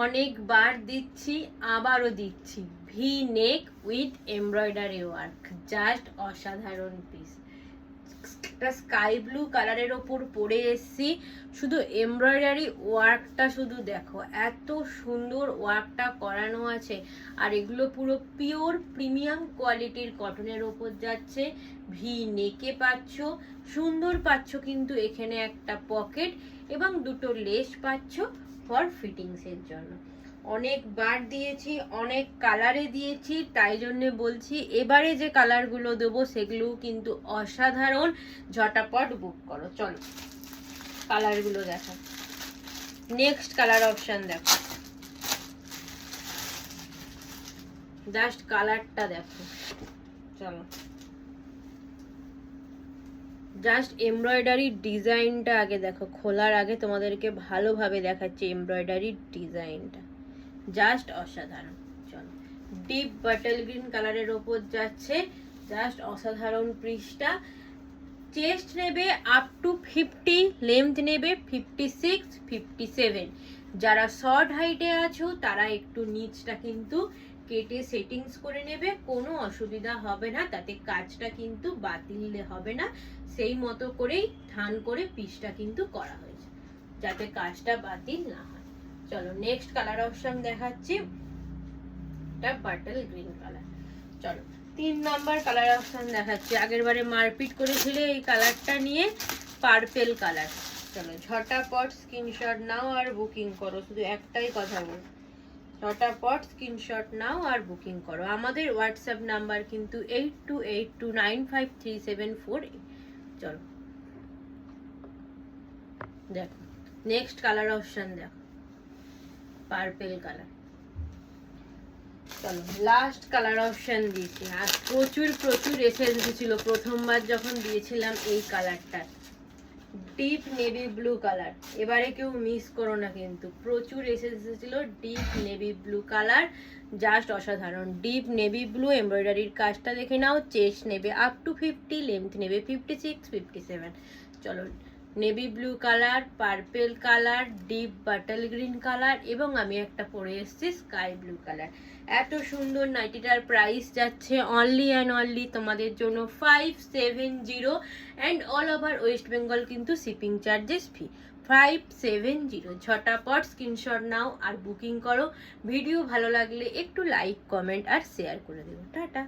অনেকবার দিচ্ছি, আবারও দিচ্ছি, V neck with embroidery work, just অসাধারণ পিস। একটা স্কাই ব্লু কালারের ওপর পরে এসছি, শুধু এমব্রয়ডারি ওয়ার্কটা শুধু দেখো, এত সুন্দর ওয়ার্কটা করানো আছে। আর এগুলো পুরো পিওর প্রিমিয়াম কোয়ালিটির কটনের ওপর যাচ্ছে, ভি নেকে পাচ্ছ, সুন্দর পাচ্ছ কিন্তু এখানে একটা পকেট এবং দুটো লেস পাচ্ছ ফর ফিটিংসের জন্য। অনেকবার দিয়েছি, অনেক কালারে দিয়েছি, তাই জন্য বলছি এবারে যে কালারগুলো দেবো সেগুলো কিন্তু অসাধারণ। ঝটাপট বুক করো। চলো কালারগুলো দেখো। নেক্সট কালার অপশন দেখো, জাস্ট কালারটা দেখো। চলো জাস্ট এমব্রয়ডারি ডিজাইনটা আগে দেখো, খোলার আগে তোমাদেরকে ভালোভাবে দেখাচ্ছি এমব্রয়ডারি ডিজাইনটা, জাস্ট অসাধারণ। চলো ডিপ বাটল গ্রিন কালারের ওপর যাচ্ছে, জাস্ট অসাধারণ পৃষ্ঠা। চেস্ট নেবে আপ টু 50, লেন্থ নেবে 56, 57। যারা শর্ট হাইটে আছো তারা একটু নিচটা কিন্তু কেটে সেটিংস করে নেবে, কোনো অসুবিধা হবে না, তাতে কাজটা কিন্তু বাতিল হবে না। সেই মতো করেই থান করে পিসটা কিন্তু করা হয়েছে, যাতে কাজটা বাতিল না হয়। চলো নেক্সট কালার অপশন দেখাচ্ছি, এটা বাটল গ্রিন কালার। চলো 3 নাম্বার কালার অপশন দেখাচ্ছি। আগের বারে মারপিট করেছিলে এই কালারটা নিয়ে, পার্পেল কালার। চলো ঝটাপট স্ক্রিনশট নাও আর বুকিং করো, শুধু একটাই কথা বল, ঝটাপট স্ক্রিনশট নাও আর বুকিং করো। আমাদের হোয়াটসঅ্যাপ নাম্বার কিন্তু 8282953748। চলো দেখো নেক্সট কালার অপশন দেখো, পার্পেল কালার। চলো লাস্ট কালার অপশন দিয়েছি। আর প্রচুর প্রচুর এসেন্স ছিল প্রথমবার যখন দিয়েছিলাম এই কালারটা, ডিপ নেভি ব্লু কালার। এবারে কেউ মিস করো না কিন্তু, প্রচুর এসেন্স ছিল। Deep navy blue colour, just অসাধারণ। ডিপ নেভি ব্লু এমব্রয়ডারির কাজটা দেখে নাও। চেস্ট নেবে আপ টু 50, লেন্থ নেবে 56, 57। চলো navy blue colour, purple colour, deep bottle green colour এবং আমি একটা পরে এসেছি স্কাই ব্লু কালার। এত সুন্দর নাইটিটার প্রাইস যাচ্ছে অনলি অ্যান্ড অনলি তোমাদের জন্য 570, and all over West Bengal কিন্তু শিপিং চার্জেস ফ্রি। 570। ঝটাপট স্ক্রিনশট নাও আর বুকিং করো। ভিডিও ভালো লাগলে একটু লাইক, কমেন্ট আর শেয়ার করে দেবো। টাটা।